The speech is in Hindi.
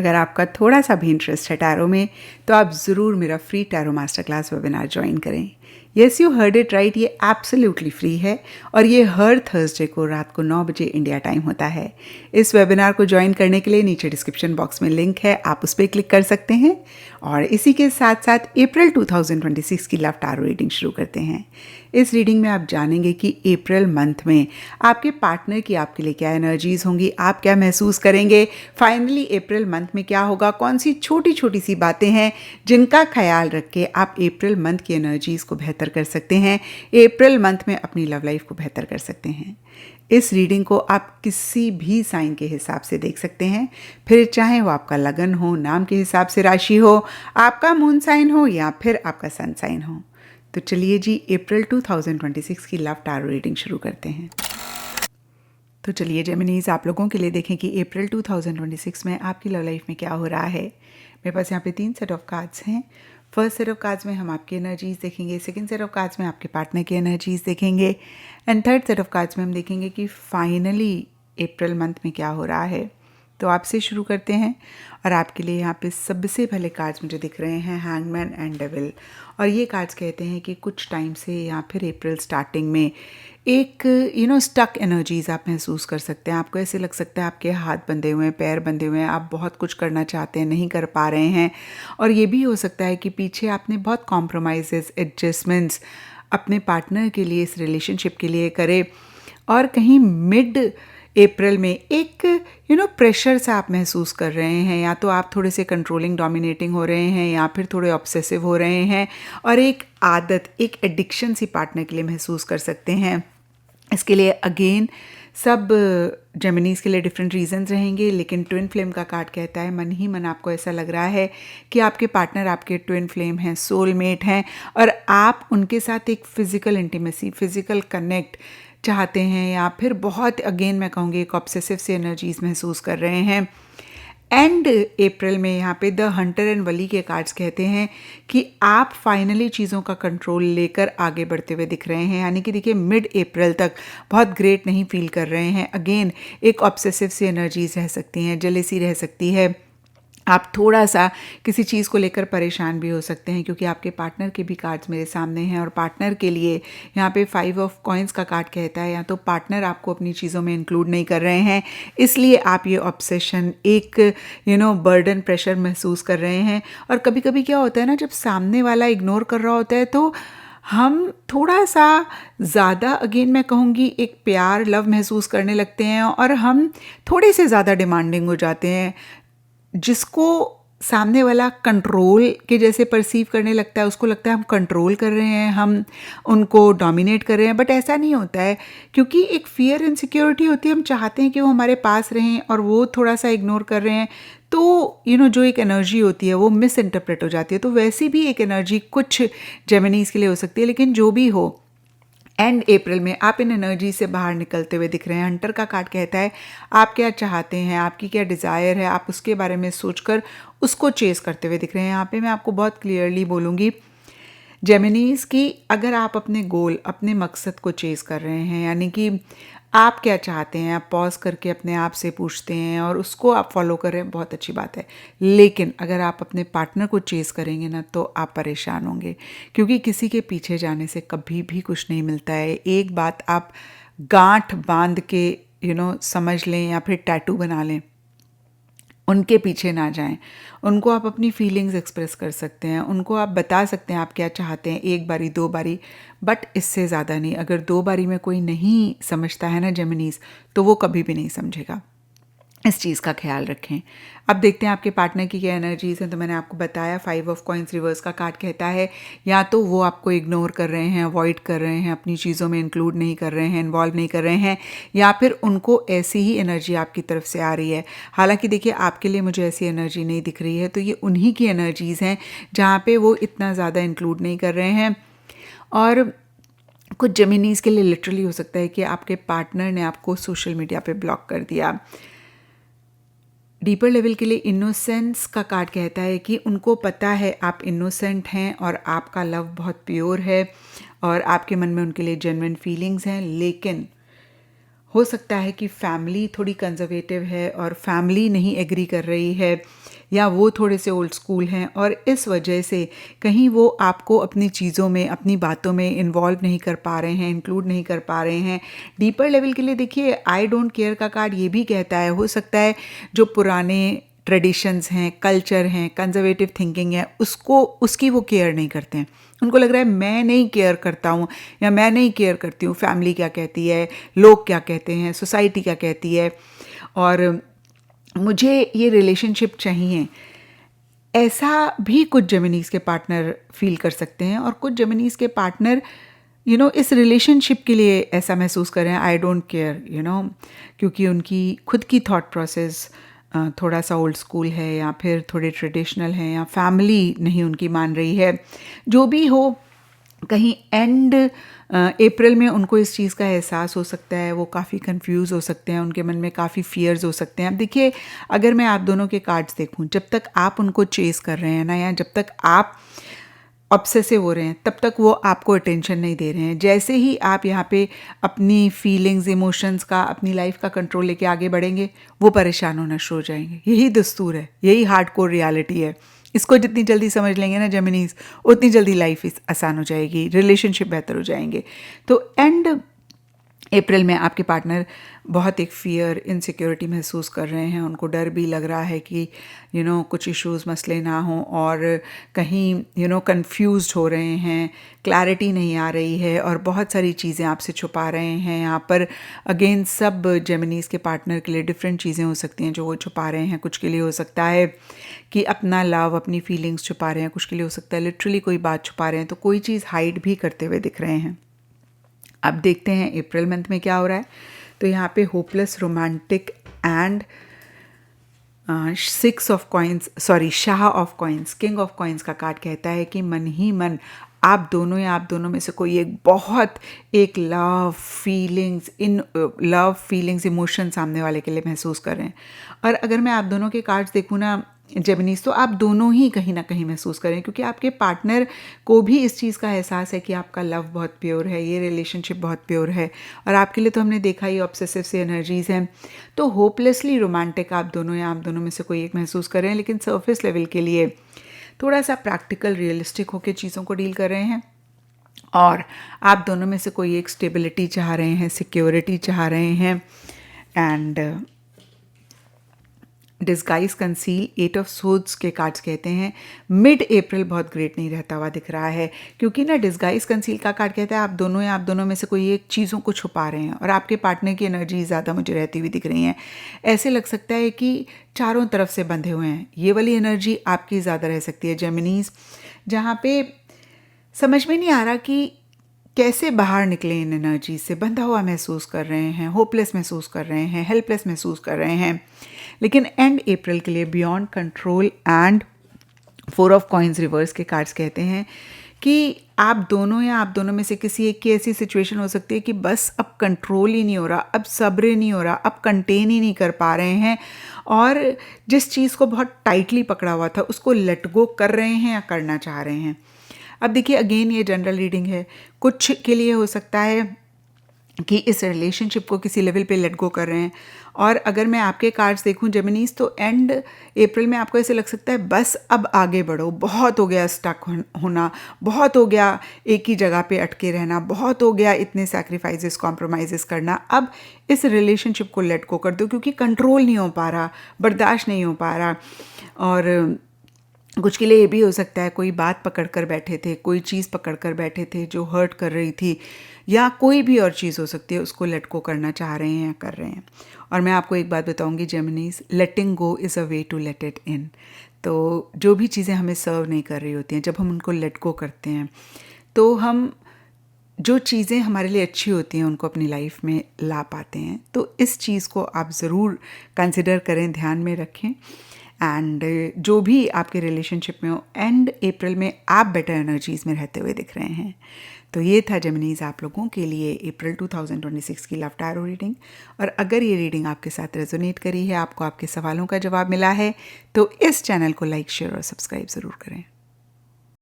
अगर आपका थोड़ा सा भी इंटरेस्ट है टैरो में तो आप ज़रूर मेरा free tarot master class webinar join करें। Yes you heard it right, ये एब्सोल्युटली फ्री है और ये हर थर्सडे को रात को 9 बजे इंडिया टाइम होता है। इस वेबिनार को ज्वाइन करने के लिए नीचे डिस्क्रिप्शन बॉक्स में लिंक है, आप उस पर क्लिक कर सकते हैं। और इसी के साथ साथ अप्रैल 2026 की लव टैरो रीडिंग शुरू करते हैं। इस रीडिंग में आप जानेंगे कि अप्रैल मंथ में आपके पार्टनर की आपके लिए क्या एनर्जीज होंगी, आप क्या महसूस करेंगे, फाइनली अप्रैल मंथ में क्या होगा, कौन सी छोटी छोटी सी बातें हैं जिनका ख्याल रख के आप अप्रैल मंथ की एनर्जीज को बेहतर कर सकते हैं, अप्रैल मंथ में अपनी लव लाइफ को बेहतर कर सकते हैं। इस रीडिंग को आप किसी भी साइन के हिसाब से देख सकते हैं, फिर चाहे वो आपका लगन हो, नाम के हिसाब से राशि हो, आपका मून साइन हो या फिर आपका सन साइन हो। तो चलिए जी अप्रैल 2026 की लव टैरो रीडिंग शुरू करते हैं। तो चलिए जेमिनीज, आप लोगों के लिए देखें कि अप्रैल 2026 में आपकी लव लाइफ में क्या हो रहा है। मेरे पास यहाँ पे 3 सेट ऑफ कार्ड्स हैं। फर्स्ट सेट ऑफ कार्ड्स में हम आपकी एनर्जीज देखेंगे, सेकंड सेट ऑफ कार्ड्स में आपके पार्टनर की एनर्जीज देखेंगे and third set of cards में हम देखेंगे कि फाइनली अप्रैल मंथ में क्या हो रहा है। तो आपसे शुरू करते हैं और आपके लिए यहाँ पे सबसे पहले कार्ड्स मुझे दिख रहे हैं हैंगमैन एंड डेविल। और ये कार्ड्स कहते हैं कि कुछ टाइम से या फिर अप्रैल स्टार्टिंग में एक स्टक एनर्जीज आप महसूस कर सकते हैं। आपको ऐसे लग सकता है आपके हाथ बंधे हुए हैं, पैर बंधे हुए हैं, आप बहुत कुछ करना चाहते हैं, नहीं कर पा रहे हैं। और ये भी हो सकता है कि पीछे आपने बहुत कॉम्प्रोमाइज़ेस, एडजस्टमेंट्स अपने पार्टनर के लिए, इस रिलेशनशिप के लिए करे और कहीं मिड अप्रैल में एक प्रेशर सा आप महसूस कर रहे हैं। या तो आप थोड़े से कंट्रोलिंग, डोमिनेटिंग हो रहे हैं या फिर थोड़े ऑब्सेसिव हो रहे हैं और एक आदत, एक एडिक्शन सी पार्टनर के लिए महसूस कर सकते हैं। इसके लिए अगेन सब जेमिनीज़ के लिए डिफरेंट रीजंस रहेंगे, लेकिन ट्विन फ्लेम का कार्ड कहता है मन ही मन आपको ऐसा लग रहा है कि आपके पार्टनर आपके ट्विन फ्लेम हैं, सोलमेट हैं और आप उनके साथ एक फिज़िकल इंटीमेसी, फिज़िकल कनेक्ट चाहते हैं या फिर बहुत अगेन मैं कहूँगी एक ऑब्सेसिव सी एनर्जीज महसूस कर रहे हैं। एंड अप्रैल में यहाँ पे द हंटर एंड वली के कार्ड्स कहते हैं कि आप फाइनली चीज़ों का कंट्रोल लेकर आगे बढ़ते हुए दिख रहे हैं। यानी कि देखिए मिड अप्रैल तक बहुत ग्रेट नहीं फील कर रहे हैं। अगेन एक ऑब्सेसिव सी एनर्जीज रह सकती हैं, जेलेसी रह सकती है, आप थोड़ा सा किसी चीज़ को लेकर परेशान भी हो सकते हैं क्योंकि आपके पार्टनर के भी कार्ड्स मेरे सामने हैं। और पार्टनर के लिए यहाँ पे 5 ऑफ कॉइन्स का कार्ड कहता है या तो पार्टनर आपको अपनी चीज़ों में इंक्लूड नहीं कर रहे हैं, इसलिए आप ये ऑब्सेशन, एक बर्डन, प्रेशर महसूस कर रहे हैं। और कभी कभी क्या होता है ना, जब सामने वाला इग्नोर कर रहा होता है तो हम थोड़ा सा ज़्यादा, अगेन मैं कहूँगी एक प्यार, लव महसूस करने लगते हैं और हम थोड़े से ज़्यादा डिमांडिंग हो जाते हैं। जिसको सामने वाला कंट्रोल के जैसे परसीव करने लगता है, उसको लगता है हम कंट्रोल कर रहे हैं, हम उनको डोमिनेट कर रहे हैं, बट ऐसा नहीं होता है क्योंकि एक फियर, इनसिक्योरिटी होती है। हम चाहते हैं कि वो हमारे पास रहें और वो थोड़ा सा इग्नोर कर रहे हैं तो जो एक एनर्जी होती है वो मिस इंटरप्रेट हो जाती है। तो वैसी भी एक एनर्जी कुछ जेमिनीज़ के लिए हो सकती है, लेकिन जो भी हो एंड अप्रैल में आप इन एनर्जी से बाहर निकलते हुए दिख रहे हैं। हंटर का कार्ड कहता है आप क्या चाहते हैं, आपकी क्या डिज़ायर है, आप उसके बारे में सोचकर उसको चेस करते हुए दिख रहे हैं। यहाँ पे मैं आपको बहुत क्लियरली बोलूँगी जेमिनीज़ की, अगर आप अपने गोल, अपने मकसद को चेस कर रहे हैं, यानी कि आप क्या चाहते हैं, आप पॉज करके अपने आप से पूछते हैं और उसको आप फॉलो कर रहे हैं, बहुत अच्छी बात है। लेकिन अगर आप अपने पार्टनर को चेस करेंगे ना तो आप परेशान होंगे क्योंकि किसी के पीछे जाने से कभी भी कुछ नहीं मिलता है। एक बात आप गांठ बांध के समझ लें या फिर टैटू बना लें, उनके पीछे ना जाएं। उनको आप अपनी फीलिंग्स एक्सप्रेस कर सकते हैं, उनको आप बता सकते हैं आप क्या चाहते हैं, 1 बारी 2 बारी, बट इससे ज़्यादा नहीं। अगर 2 बारी में कोई नहीं समझता है ना जेमिनीज़, तो वो कभी भी नहीं समझेगा। इस चीज़ का ख्याल रखें। अब देखते हैं आपके पार्टनर की क्या एनर्जीज़ हैं। तो मैंने आपको बताया 5 ऑफ कॉइन्स रिवर्स का कार्ड कहता है या तो वो आपको इग्नोर कर रहे हैं, अवॉइड कर रहे हैं, अपनी चीज़ों में इंक्लूड नहीं कर रहे हैं, इन्वॉल्व नहीं कर रहे हैं, या फिर उनको ऐसी ही एनर्जी आपकी तरफ से आ रही है। हालांकि देखिए आपके लिए मुझे ऐसी एनर्जी नहीं दिख रही है, तो ये उन्हीं की एनर्जीज़ हैं जहाँ पे वो इतना ज़्यादा इंक्लूड नहीं कर रहे हैं। और कुछ जेमिनीज़ के लिए लिटरली हो सकता है कि आपके पार्टनर ने आपको सोशल मीडिया पे ब्लॉक कर दिया। डीपर लेवल के लिए इनोसेंस का कार्ड कहता है कि उनको पता है आप इनोसेंट हैं और आपका लव बहुत प्योर है और आपके मन में उनके लिए जेन्युइन फीलिंग्स हैं, लेकिन हो सकता है कि फैमिली थोड़ी कंजर्वेटिव है और फैमिली नहीं एग्री कर रही है या वो थोड़े से ओल्ड स्कूल हैं और इस वजह से कहीं वो आपको अपनी चीज़ों में, अपनी बातों में इन्वॉल्व नहीं कर पा रहे हैं, इंक्लूड नहीं कर पा रहे हैं। डीपर लेवल के लिए देखिए, आई डोंट केयर का कार्ड ये भी कहता है, हो सकता है जो पुराने ट्रेडिशंस हैं, कल्चर हैं, कंजर्वेटिव थिंकिंग है, उसकी वो केयर नहीं करते हैं। उनको लग रहा है मैं नहीं केयर करता हूँ या मैं नहीं केयर करती हूँ, फैमिली क्या कहती है, लोग क्या कहते हैं, सोसाइटी क्या कहती है, और मुझे ये रिलेशनशिप चाहिए। ऐसा भी कुछ जेमिनीज के पार्टनर फील कर सकते हैं और कुछ जेमिनीज के पार्टनर इस रिलेशनशिप के लिए ऐसा महसूस कर रहे हैं, आई डोंट केयर, क्योंकि उनकी खुद की थॉट प्रोसेस थोड़ा सा ओल्ड स्कूल है या फिर थोड़े ट्रेडिशनल है या फैमिली नहीं उनकी मान रही है। जो भी हो, कहीं एंड अप्रैल में उनको इस चीज़ का एहसास हो सकता है, वो काफ़ी कंफ्यूज हो सकते हैं, उनके मन में काफ़ी फियर्स हो सकते हैं। अब देखिए, अगर मैं आप दोनों के कार्ड्स देखूं, जब तक आप उनको चेस कर रहे हैं ना, या जब तक आप ऑब्सेसिव हो रहे हैं, तब तक वो आपको अटेंशन नहीं दे रहे हैं। जैसे ही आप यहाँ पे अपनी फीलिंग्स, इमोशंस का, अपनी लाइफ का कंट्रोल लेके आगे बढ़ेंगे, वो परेशान होना शुरू हो जाएंगे। यही दस्तूर है, यही हार्डकोर रियलिटी है। इसको जितनी जल्दी समझ लेंगे ना जेमिनीज, उतनी जल्दी लाइफ आसान हो जाएगी, रिलेशनशिप बेहतर हो जाएंगे। तो एंड अप्रैल में आपके पार्टनर बहुत एक फियर, इनसिक्योरिटी महसूस कर रहे हैं। उनको डर भी लग रहा है कि कुछ इश्यूज़, मसले ना हों, और कहीं कंफ्यूज्ड हो रहे हैं, क्लैरिटी नहीं आ रही है और बहुत सारी चीज़ें आपसे छुपा रहे हैं। यहाँ पर अगेन सब जेमिनीज़ के पार्टनर के लिए डिफरेंट चीज़ें हो सकती हैं जो वो छुपा रहे हैं। कुछ के लिए हो सकता है कि अपना लव, अपनी फीलिंग्स छुपा रहे हैं, कुछ के लिए हो सकता है लिटरली कोई बात छुपा रहे हैं, तो कोई चीज़ हाइड भी करते हुए दिख रहे हैं। अब देखते हैं अप्रैल मंथ में क्या हो रहा है। तो यहाँ पे hopeless, romantic and Shah of coins, king of coins का कार्ड कहता है कि मन ही मन आप दोनों या आप दोनों में से कोई एक लव फीलिंग्स इमोशन सामने वाले के लिए महसूस कर रहे हैं। और अगर मैं आप दोनों के कार्ड्स देखूँ ना जेमिनीज, तो आप दोनों ही कहीं ना कहीं महसूस करें, क्योंकि आपके पार्टनर को भी इस चीज़ का एहसास है कि आपका लव बहुत प्योर है, ये रिलेशनशिप बहुत प्योर है, और आपके लिए तो हमने देखा ही ऑब्सेसिव सी एनर्जीज़ हैं। तो होपलेसली रोमांटिक आप दोनों या आप दोनों में से कोई एक महसूस कर रहे हैं, लेकिन सरफेस लेवल के लिए थोड़ा सा प्रैक्टिकल, रियलिस्टिक होकर चीज़ों को डील कर रहे हैं। और आप दोनों में से कोई एक स्टेबिलिटी चाह रहे हैं, सिक्योरिटी चाह रहे हैं। And disguise conceal, 8 of swords के कार्ड्स कहते हैं मिड अप्रैल बहुत ग्रेट नहीं रहता हुआ दिख रहा है, क्योंकि ना डिस्गाइज कंसील का कार्ड कहता है आप दोनों या आप दोनों में से कोई एक चीज़ों को छुपा रहे हैं और आपके पार्टनर की एनर्जी ज़्यादा मुझे रहती हुई दिख रही हैं। ऐसे लग सकता है कि चारों तरफ से बंधे हुए हैं। ये वाली एनर्जी आपकी ज़्यादा रह सकती है जेमिनीज, जहाँ पे समझ में नहीं आ रहा कि कैसे बाहर निकले इन एनर्जी से। बंधा हुआ महसूस कर रहे हैं, होपलेस महसूस कर रहे हैं, हेल्पलेस महसूस कर रहे हैं। लेकिन एंड अप्रैल के लिए beyond control and 4 of coins reverse के कार्ड्स कहते हैं कि आप दोनों या आप दोनों में से किसी एक की ऐसी सिचुएशन हो सकती है कि बस अब कंट्रोल ही नहीं हो रहा, अब सब्र नहीं हो रहा, अब कंटेन ही नहीं कर पा रहे हैं, और जिस चीज़ को बहुत टाइटली पकड़ा हुआ था उसको लेट गो कर रहे हैं या करना चाह रहे हैं। अब देखिए, अगेन ये जनरल रीडिंग है। कुछ के लिए हो सकता है कि इस रिलेशनशिप को किसी लेवल पे लेट गो कर रहे हैं, और अगर मैं आपके कार्ड्स देखूं जेमिनीज, तो एंड अप्रैल में आपको ऐसे लग सकता है बस अब आगे बढ़ो, बहुत हो गया स्टक होना, बहुत हो गया एक ही जगह पे अटके रहना, बहुत हो गया इतने सैक्रिफाइसेस, कॉम्प्रोमाइज़ेस करना। अब इस रिलेशनशिप को लेट गो कर दो, क्योंकि कंट्रोल नहीं हो पा रहा, बर्दाश्त नहीं हो पा रहा। और कुछ के लिए ये भी हो सकता है कोई बात पकड़ कर बैठे थे, कोई चीज़ पकड़ कर बैठे थे जो हर्ट कर रही थी, या कोई भी और चीज़ हो सकती है, उसको लेट गो करना चाह रहे हैं या कर रहे हैं। और मैं आपको एक बात बताऊंगी Geminis, letting go is a way to let it in. तो जो भी चीज़ें हमें सर्व नहीं कर रही होती हैं, जब हम उनको लेट गो करते हैं, तो हम जो चीज़ें हमारे लिए अच्छी होती हैं उनको अपनी लाइफ में ला पाते हैं। तो इस चीज़ को आप ज़रूर कंसिडर करें, ध्यान में रखें। एंड जो भी आपके रिलेशनशिप में हो, एंड अप्रैल में आप बेटर एनर्जीज़ में रहते हुए दिख रहे हैं। तो ये था जेमिनीज आप लोगों के लिए अप्रैल 2026 की लव टैरो रीडिंग। और अगर ये रीडिंग आपके साथ रेजोनेट करी है, आपको आपके सवालों का जवाब मिला है, तो इस चैनल को लाइक, शेयर और सब्सक्राइब ज़रूर करें।